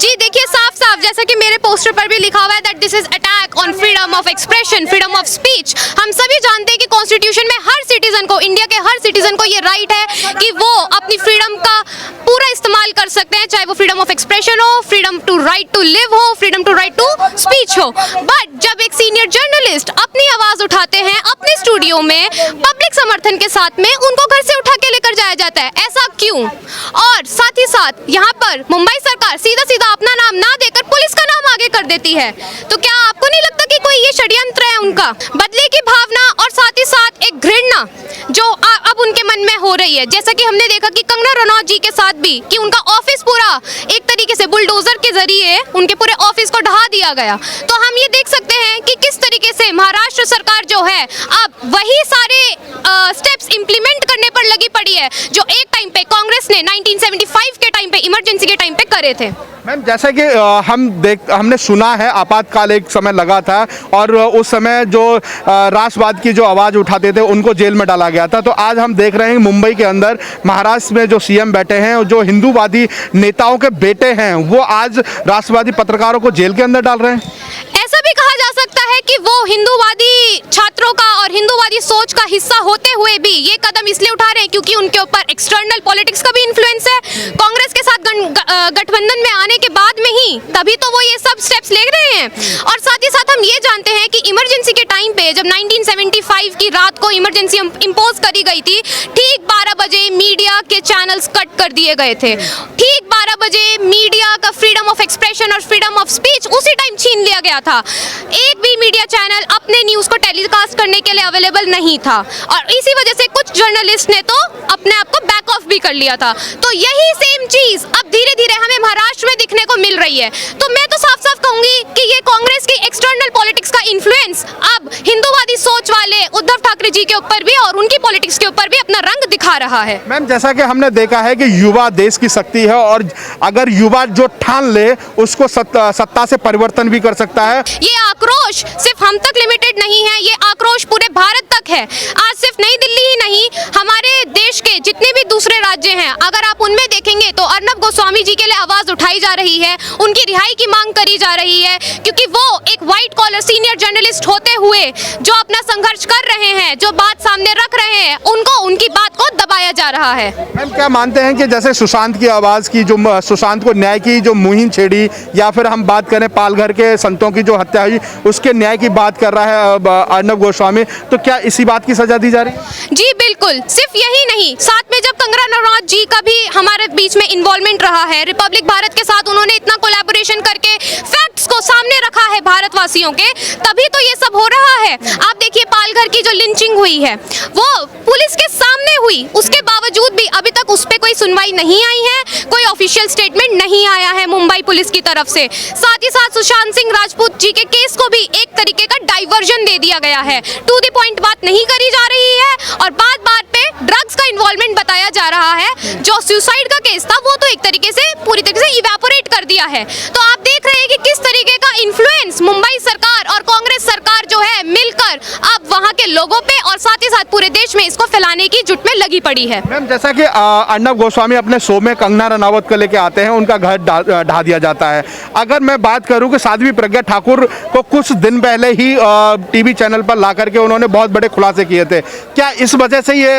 जी देखिए, साफ साफ जैसा कि मेरे पोस्टर पर भी लिखा हुआ है that this is attack on freedom of expression, freedom of speech. हम सभी जानते हैं कि कॉन्स्टिट्यूशन में हर सिटीजन को, इंडिया के हर सिटीजन को ये राइट है कि वो अपनी फ्रीडम का पूरा इस्तेमाल कर सकते हैं, चाहे वो फ्रीडम ऑफ एक्सप्रेशन हो, freedom to right to live हो, freedom to right to speech हो। बट जब एक सीनियर जर्नलिस्ट अपनी आवाज उठाते हैं अपने स्टूडियो में पब्लिक समर्थन के साथ में, उनको घर से उठा के लेकर जाया जाता है। ऐसा क्यों? और साथ ही साथ यहाँ पर मुंबई सरकार सीधा सीधा अपना नाम ना देकर पुलिस का नाम आगे कर देती है। तो क्या आपको नहीं लगता कि कोई ये षड्यंत्र है उनका? बदले की भावना और साथ ही साथ एक घृणा जो अब उनके मन में हो रही है, जैसा कि हमने देखा कि कंगना रनौत जी के साथ भी, कि उनका ऑफिस पूरा एक तरीके से बुलडोजर के जरिए उनके पूरे ऑफिस को ढहा दिया गया। तो हम ये देख सकते हैं कि किस तरीके से महाराष्ट्र सरकार जो है अब वही सारे स्टेप्स इंप्लीमेंट करने पर लगी पड़ी है जो एक टाइम पे कांग्रेस ने 1975 के टाइम पे, इमरजेंसी के टाइम पे करे थे। मैम, जैसे कि हमने सुना है आपातकाल एक समय लगा था और उस समय जो राष्ट्रवाद की जो आवाज़ उठाते थे उनको जेल में डाला गया था। तो आज हम देख रहे हैं मुंबई के अंदर महाराष्ट्र में जो सीएम बैठे हैं और जो हिंदूवादी नेताओं के बेटे हैं वो आज राष्ट्रवादी पत्रकारों को जेल के अंदर डाल रहे हैं। ऐसा भी कहा जा सकता है कि वो हिंदूवादी छात्रों का और हिंदूवादी सोच का हिस्सा होते हुए भी ये कदम इसलिए उठा रहे हैं क्योंकि उनके ऊपर एक्सटर्नल पॉलिटिक्स का भी इन्फ्लुएंस है। कांग्रेस के साथ गठबंधन में आने के बाद में ही तभी तो वो ये सब स्टेप्स ले रहे हैं। और साथ ही साथ हम ये जानते हैं कि इमरजेंसी के टाइम पे जब 1975 की रात को इमरजेंसी इंपोज करी गई थी, ठीक 12 बजे मीडिया के चैनल्स कट कर दिए गए थे। ठीक 12 बजे मीडिया का फ्रीडम ऑफ एक्सप्रेशन और फ्रीडम ऑफ स्पीच उसी टाइम छीन लिया गया था। एक भी मीडिया चैनल अपने न्यूज़ को टेलीकास्ट करने के लिए अवेलेबल नहीं था और इसी वजह से कुछ जर्नलिस्ट ने तो अपने आप को बैक ऑफ भी कर लिया था। तो यही सेम चीज़ अब धीरे धीरे हमें महाराष्ट्र में दिखने को मिल रही है। तो मैं तो साफ साफ कहूंगी कि ये कांग्रेस की एक्सटर्नल पॉलिटिक्स का इन्फ्लुएंस अब हिंदूवादी सोच वाले उद्धव ठाकरे जी के ऊपर भी और उनकी पॉलिटिक्स के ऊपर भी अपना रंग दिखा रहा है। मैम, जैसा कि हमने देखा है कि युवा देश की शक्ति है और अगर युवा जो ठान ले उसको सत्ता से परिवर्तन भी कर सकता है। ये आक्रोश सिर्फ हम तक लिमिटेड नहीं है, ये आक्रोश पूरे भारत तक है। आज सिर्फ नई दिल्ली ही नहीं, हमारे देश के जितने भी दूसरे राज्य हैं, अगर आप उनमें देखेंगे तो अर्नब गोस्वामी जी के लिए आवाज उठाई जा रही है, उनकी रिहाई की मांग करी जा रही है, क्योंकि वो एक व्हाइट कॉलर सीनियर जर्नलिस्ट होते हुए जो अपना संघर्ष कर रहे हैं, जो बात सामने रख रहे हैं, उनको उनकी बात को दबाया जा रहा है। मैम, क्या मानते हैं कि जैसे सुशांत की आवाज़ की, जो सुशांत को न्याय की जो मुहिम छेड़ी, या फिर हम बात करें पालघर के संतों की जो हत्या हुई उसके न्याय की बात कर रहा है अर्नब गोस्वामी, तो क्या इसी बात की सजा दी जा रही है? जी बिल्कुल, सिर्फ यही नहीं, साथ में जब कंगना रनौत जी का भी हमारे बीच में इन्वॉल्वमेंट रहा है, रिपब्लिक भारत के साथ उन्होंने इतना कोलैबोरेशन करके फैक्ट्स को सामने रखा है भारतवासियों के, तभी तो ये सब हो रहा है। आप देखिए पालघर की जो लिंचिंग हुई है वो पुलिस के सामने हुई, उसके बावजूद भी अभी तक उस पर कोई सुनवाई नहीं आई है, कोई ऑफिशियल स्टेटमेंट नहीं आया है मुंबई पुलिस की तरफ से। साथ ही साथ सुशांत सिंह राजपूत जी के केस को भी एक तरीके का डाइवर्जन दे दिया गया है, टू द पॉइंट बात नहीं करी जा रही है और बात बात पे ड्रग्स का इन्वॉल्वमेंट बताया जा रहा है। जो सुसाइड का केस था वो तो एक तरीके से पूरी तरीके से इवेपोरेट कर दिया है। तो आप देख रहे हैं कि किस तरीके का इन्फ्लुएंस मुंबई सरकार और कांग्रेस सरकार जो है मिलकर अब वहां के लोगों पे और साथ ही साथ पूरे देश में इसको फैलाने की जुट में लगी पड़ी है। मैम, जैसा कि अर्नब गोस्वामी अपने शो में कंगना रनावत को लेके आते हैं, उनका घर ढा दिया जाता है। अगर मैं बात करूं कि साध्वी प्रज्ञा ठाकुर को कुछ दिन पहले ही टीवी चैनल पर ला करके उन्होंने बहुत बड़े खुलासे किए थे, क्या इस वजह से ये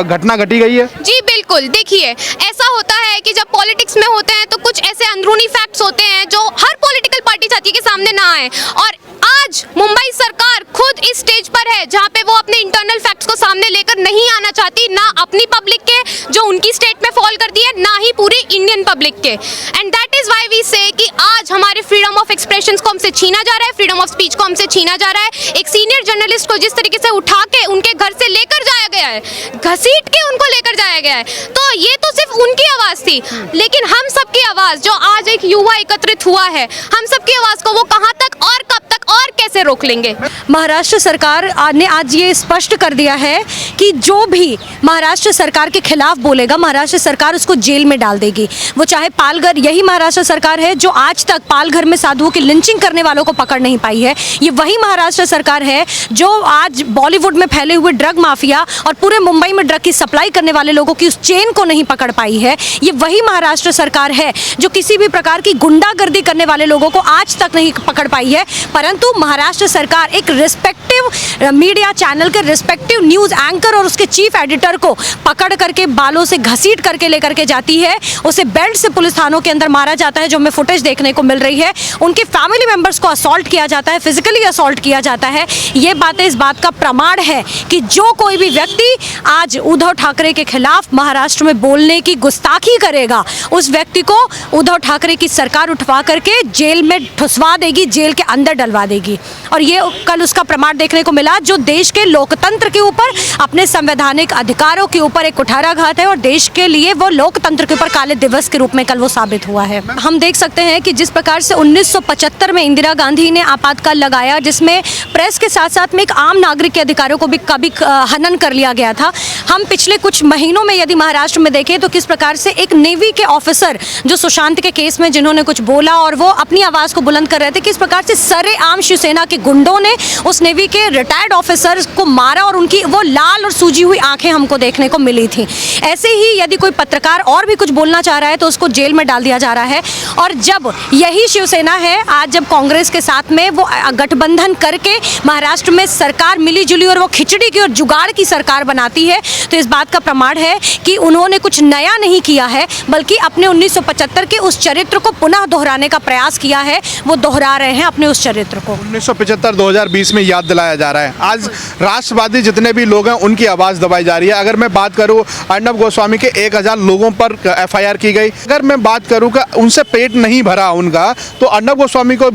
घटना घटी गई है? जी बिल्कुल, देखिए ऐसा होता है कि जब पॉलिटिक्स में होते हैं तो कुछ ऐसे अंदरूनी फैक्ट्स होते हैं जो हर पॉलिटिकल पार्टी चाहती है कि सामने ना आए, और आज मुंबई सरकार खुद इस स्टेज पर है जहां पे वो अपने इंटरनल फैक्ट्स को सामने लेकर नहीं आना चाहती, ना अपनी पब्लिक के जो उनकी स्टेट में फॉल करती है, ना ही पूरी इंडियन पब्लिक के। And that is why we say कि आज हमारे फ्रीडम ऑफ एक्सप्रेशन को हमसे छीना जा रहा है, फ्रीडम ऑफ स्पीच को हमसे छीना जा रहा है। एक सीनियर जर्नलिस्ट को जिस तरीके से उठा के उनके घर से लेकर जाया गया है, घसीट के उनको लेकर जाया गया है, तो ये तो सिर्फ उनकी आवाज थी, लेकिन हम सबकी आवाज जो आज एक युवा एकत्रित हुआ है, हम सबकी आवाज को वो कहां तक और कब तक और कैसे रोक लेंगे? महाराष्ट्र सरकार ने आज ये स्पष्ट कर दिया है कि जो भी महाराष्ट्र सरकार के खिलाफ बोलेगा, महाराष्ट्र सरकार उसको जेल में डाल देगी। वो चाहे पालघर, यही महाराष्ट्र सरकार है जो आज तक पालघर में साधुओं की लिंचिंग करने वालों को पकड़ नहीं पाई है। ये वही महाराष्ट्र सरकार है जो आज बॉलीवुड में फैले हुए ड्रग माफिया और पूरे मुंबई में ड्रग की सप्लाई करने वाले लोगों की उस चेन को नहीं पकड़ पाई है। ये वही महाराष्ट्र सरकार है जो किसी भी प्रकार की गुंडागर्दी करने वाले लोगों को आज तक नहीं पकड़ पाई है। परंतु महाराष्ट्र सरकार एक रिस्पेक्टिव मीडिया चैनल के रिस्पेक्टिव न्यूज़ एंकर और उसके चीफ एडिटर को पकड़ करके बालों से घसीट करके लेकर के जाती है। उसे बेल्ट से पुलिस थानों के अंदर मारा जाता है, जो हमें फुटेज देखने को मिल रही है। उनके फैमिली मेंबर्स को असॉल्ट किया जाता है, फिजिकली असॉल्ट किया जाता है। ये बातें इस बात का प्रमाण है कि जो कोई भी व्यक्ति आज उद्धव ठाकरे के खिलाफ महाराष्ट्र में बोलने की गुस्ताखी करेगा, उस व्यक्ति को उद्धव ठाकरे की सरकार उठवा करके जेल में ठुसवा देगी, जेल के अंदर डलवा देगी। और ये कल उसका प्रमाण देखने को मिला, जो देश के लोकतंत्र के ऊपर, अपने संवैधानिक अधिकारों के ऊपर एक कुठाराघात है और देश के लिए वो लोकतंत्र के ऊपर काले दिवस के रूप में कल वो साबित हुआ है। हम देख सकते हैं कि जिस प्रकार से 1975 में इंदिरा गांधी ने आपातकाल लगाया, जिसमें प्रेस के साथ साथ में एक आम नागरिक के अधिकारों को भी कभी हनन कर लिया गया था। हम पिछले कुछ महीनों में यदि महाराष्ट्र में देखें तो किस प्रकार से एक नेवी के ऑफिसर जो सुशांत के केस में जिन्होंने कुछ बोला और वो अपनी आवाज़ को बुलंद कर रहे थे, किस प्रकार से सरेआम शिवसेना के गुंडों ने उस नेवी के रिटायर्ड ऑफिसर को मारा और उनकी वो लाल और सूजी हुई आंखें हमको देखने को मिली थी। ऐसे ही यदि कोई पत्रकार और भी कुछ बोलना चाह रहा है तो उसको जेल में डाल दिया जा रहा है। और जब यही शिवसेना है आज जब कांग्रेस के साथ में वो गठबंधन करके महाराष्ट्र में सरकार मिली जुली और वो खिचड़ी की और जुगाड़ की सरकार बनाती है, तो इस बात का प्रमाण है कि उन्होंने कुछ नया नहीं किया है, बल्कि अपने 1975 के उस चरित्र को पुनः दोहराने का प्रयास किया है। वो दोहरा रहे हैं अपने उस चरित्र को। 1975-2020 में याद दिलाया जा रहा है। आज राष्ट्रवादी जितने भी लोग हैं उनकी आवाज़ दबाई जा रही है। अगर मैं बात करूं अर्नब गोस्वामी के 1000 लोगों पर एफआईआर की गई। अगर मैं बात करूं कि उनसे पेट नहीं भरा उनका, तो अर्नब गोस्वामी को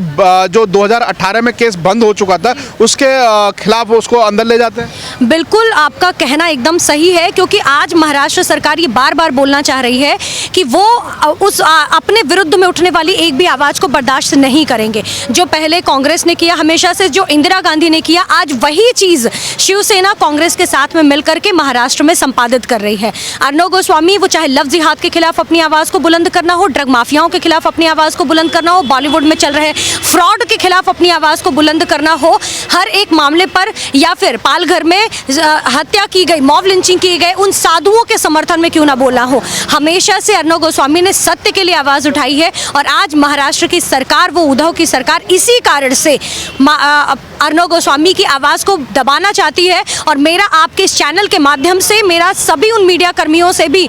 जो 2018 में केस बंद हो चुका था उसके खिलाफ उसको अंदर ले जाते हैं। बिल्कुल आपका कहना एकदम सही है, क्योंकि आज महाराष्ट्र सरकार ये बार बार बोलना चाह रही है कि वो उस अपने विरुद्ध में उठने वाली एक भी आवाज़ को बर्दाश्त नहीं करेंगे। जो पहले कांग्रेस ने किया, हमेशा से जो इंदिरा गांधी ने किया, आज वही चीज़ शिवसेना कांग्रेस के साथ में मिलकर के महाराष्ट्र में संपादित कर रही है। अर्नब गोस्वामी वो चाहे लव जिहाद के खिलाफ अपनी आवाज़ को बुलंद करना हो, ड्रग माफियाओं के खिलाफ अपनी आवाज़ को बुलंद करना हो, बॉलीवुड में चल रहे फ्रॉड के खिलाफ अपनी आवाज़ को बुलंद करना हो, हर एक मामले पर, या फिर पालघर में हत्या की गई, मॉब लिंचिंग की गई, उन साधुओं के समर्थन में क्यों ना बोला हो, हमेशा से अर्नब गोस्वामी ने सत्य के लिए आवाज़ उठाई है। और आज महाराष्ट्र की सरकार, वो उद्धव की सरकार, इसी कारण से अर्नब गोस्वामी की आवाज़ को दबाना चाहती है। और मेरा आपके इस चैनल के माध्यम से, मेरा सभी उन मीडिया कर्मियों से भी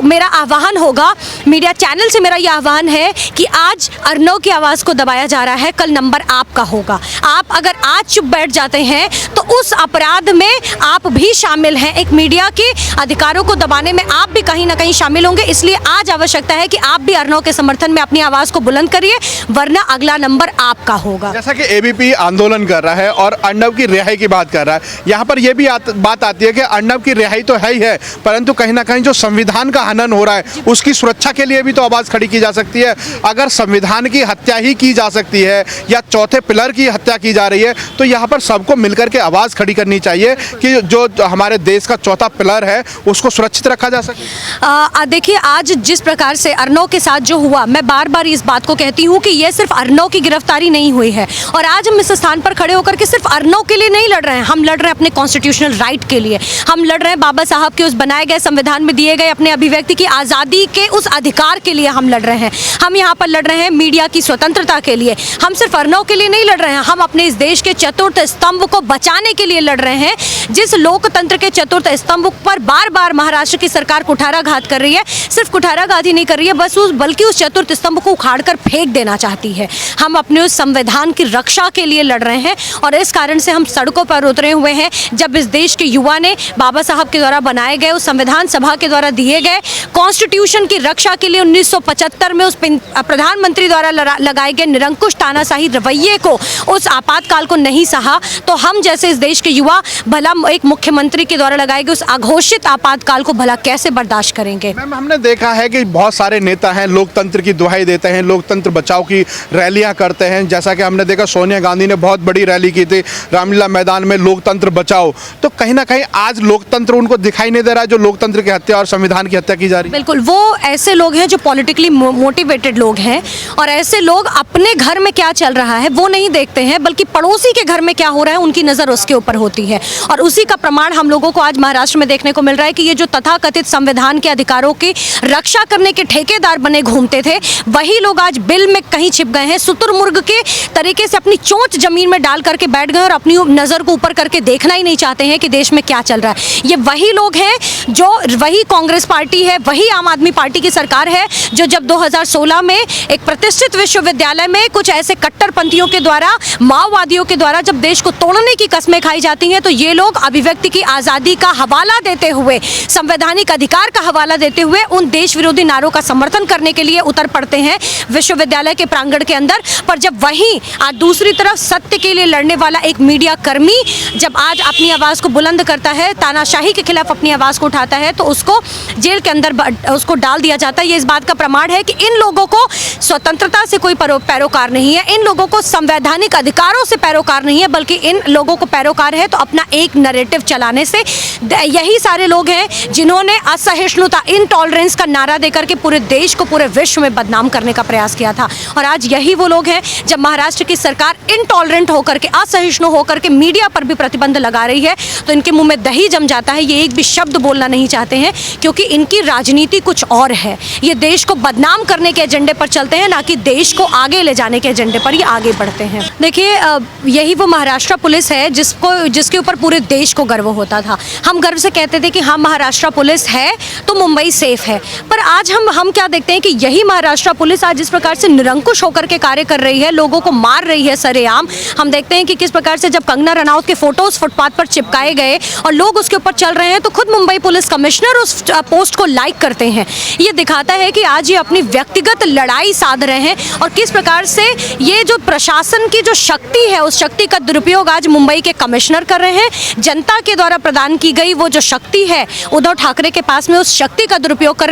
मेरा आह्वान होगा, मीडिया चैनल से मेरा यह आह्वान है कि आज अर्नब की आवाज़ को दबाया जा रहा है, कल नंबर आपका होगा। आप अगर आज चुप बैठ जाते हैं तो उस अपराध में आप भी शामिल हैं। एक मीडिया के अधिकारों को दबाने में आप भी कहीं ना कहीं शामिल होंगे। इसलिए आज आवश्यकता है कि आप भी अर्नब के समर्थन में अपनी आवाज़ को बुलंद करिए, वरना अगला नंबर आपका होगा। जैसा कि एबीपी आंदोलन कर रहा है और अर्नब की रिहाई की बात कर रहा है, यहाँ पर यह भी बात आती है कि अर्नब की रिहाई तो है ही है, परंतु कहीं ना कहीं जो संविधान का हनन हो रहा है उसकी सुरक्षा के लिए भी तो आवाज़ खड़ी की जा सकती है। अगर संविधान की हत्या ही की जा सकती है या चौथे पिलर की हत्या की जा रही है, तो यहाँ पर सबको मिलकर के आवाज़ खड़ी करनी चाहिए कि जो हमारे देश का चौथा पिलर है उसको सुरक्षित रखा जा सके। देखिए, आज जिस प्रकार से अर्नब के साथ जो हुआ, मैं बार बार इस बात को कहती हूँ कि यह सिर्फ अर्नब की गिरफ्तारी नहीं हुई है। और आज हम इस स्थान पर खड़े होकर के सिर्फ अर्नब के लिए नहीं लड़ रहे हैं, हम लड़ रहे हैं अपने कॉन्स्टिट्यूशनल राइट के लिए। हम लड़ रहे हैं बाबा साहब के उस बनाए गए संविधान में दिए गए अपने अभिव्यक्ति की आज़ादी के उस अधिकार के लिए हम लड़ रहे हैं। हम यहाँ पर लड़ रहे हैं मीडिया की स्वतंत्रता के लिए। हम सिर्फ अर्नब के लिए नहीं लड़ रहे हैं, हम अपने इस देश के चतुर्थ स्तंभ को बचाने के लिए लड़ रहे हैं। जिस लोकतंत्र के चतुर्थ स्तंभ पर बार बार महाराष्ट्र की सरकार कुठाराघात कर रही है, सिर्फ कुठाराघात ही नहीं कर रही है, बल्कि उस चतुर्थ स्तंभ को उखाड़ कर फेंक देना चाहती है। हम अपने उस संविधान की रक्षा के लिए लड़ रहे हैं और इस कारण से हम सड़कों पर उतरे हुए हैं। जब इस देश के युवा ने बाबा साहब के द्वारा बनाए गए, उस संविधान सभा के द्वारा दिए गए कॉन्स्टिट्यूशन की रक्षा के लिए 1975 में उस प्रधानमंत्री द्वारा लगाए गए निरंकुश तानाशाही रवैये को, उस आपातकाल को नहीं सहा, तो हम जैसे इस देश के युवा भला एक मुख्यमंत्री के द्वारा लगाए गए उस अघोषित आपातकाल को भला कैसे बर्दाश्त करेंगे। मैम, हमने देखा है कि बहुत सारे नेता हैं लोकतंत्र की दुहाई देते हैं, लोकतंत्र बचाओ की रैलियां करते हैं, जैसा कि हम हमने देखा सोनिया गांधी ने बहुत बड़ी रैली की थी रामलीला मैदान में, लोकतंत्र बचाओ। तो कहीं ना कहीं आज लोकतंत्र उनको दिखाई नहीं दे रहा है, जो लोकतंत्र की हत्या और संविधान की हत्या की जा रही है। बिल्कुल, वो ऐसे लोग हैं जो पॉलिटिकली मोटिवेटेड लोग हैं, और ऐसे लोग अपने घर में क्या चल रहा है वो नहीं देखते हैं, बल्कि पड़ोसी के घर में क्या हो रहा है उनकी नज़र उसके ऊपर होती है। और उसी का प्रमाण हम लोगों को आज महाराष्ट्र में देखने को मिल रहा है कि ये जो तथाकथित संविधान के अधिकारों की रक्षा करने के ठेकेदार बने घूमते थे, वही लोग आज बिल में कहीं छिप गए हैं, शुतुरमुर्ग के तरीके से अपनी चोंच जमीन में डाल करके बैठ गए और अपनी नज़र को ऊपर करके देखना ही नहीं चाहते हैं कि देश में क्या चल रहा है। ये वही लोग हैं जो, वही कांग्रेस पार्टी है, वही आम आदमी पार्टी की सरकार है जो जब 2016 में एक प्रतिष्ठित विश्वविद्यालय में कुछ ऐसे कट्टरपंथियों के द्वारा, माओवादियों के द्वारा जब देश को तोड़ने की कस्में खाई जाती हैं, तो ये लोग अभिव्यक्ति की आज़ादी का हवाला देते हुए, संवैधानिक अधिकार का हवाला देते हुए उन देश विरोधी नारों का समर्थन करने के लिए उतर पड़ते हैं विश्वविद्यालय के प्रांगण के अंदर। पर जब वहीं आज दूसरी तरफ सत्य के लिए लड़ने वाला एक मीडिया कर्मी जब आज अपनी आवाज़ को बुलंद करता है, तानाशाही के खिलाफ अपनी आवाज़ को उठाता है, तो उसको जेल के अंदर उसको डाल दिया जाता है। ये इस बात का प्रमाण है कि इन लोगों को स्वतंत्रता से कोई पैरोकार नहीं है, इन लोगों को संवैधानिक अधिकारों से पैरोकार नहीं है, बल्कि इन लोगों को पैरोकार है तो अपना एक नैरेटिव चलाने से। यही सारे लोग हैं जिन्होंने असहिष्णुता, इनटॉलरेंस का नारा देकर के पूरे देश को, पूरे विश्व में बदनाम करने का प्रयास किया था। और आज यही वो लोग हैं जब महाराष्ट्र की सरकार इनटॉलरेंट होकर के, असहिष्णु होकर के मीडिया पर भी प्रतिबंध लगा रही है, तो इनके मुंह में दही जम जाता है। ये एक भी शब्द बोलना नहीं चाहते हैं क्योंकि इनकी राजनीति कुछ और है। ये देश को बदनाम करने के एजेंडे पर चलते हैं, ना कि देश को आगे ले जाने के एजेंडे पर ये आगे बढ़ते हैं। देखिए, यही वो महाराष्ट्र पुलिस है जिसके ऊपर पूरे देश को गर्व होता था। हम गर्व से कहते थे कि हाँ, महाराष्ट्र पुलिस है तो मुंबई सेफ है। पर आज हम क्या देखते हैं कि यही महाराष्ट्र पुलिस आज जिस प्रकार से निरंकुश होकर के कार्य कर रही है, लोगों को मार रही है सरेआम। हम देखते हैं कि किस प्रकार से जब कंगना रनौत के फोटोज फुटपाथ पर चिपकाए गए और लोग उसके ऊपर चल रहे हैं, तो खुद मुंबई पुलिस कमिश्नर उस पोस्ट को लाइक करते हैं। ये दिखाता है कि आज ये अपनी व्यक्तिगत लड़ाई साध रहे हैं और किस प्रकार से ये जो प्रशासन की जो शक्ति है, उस शक्ति का दुरुपयोग आज मुंबई के कमिश्नर कर रहे हैं। जनता के द्वारा प्रदान की गई वो जो शक्ति है उद्धव ठाकरे के पास में, उस शक्ति का दुरुपयोग कर रहे हैं।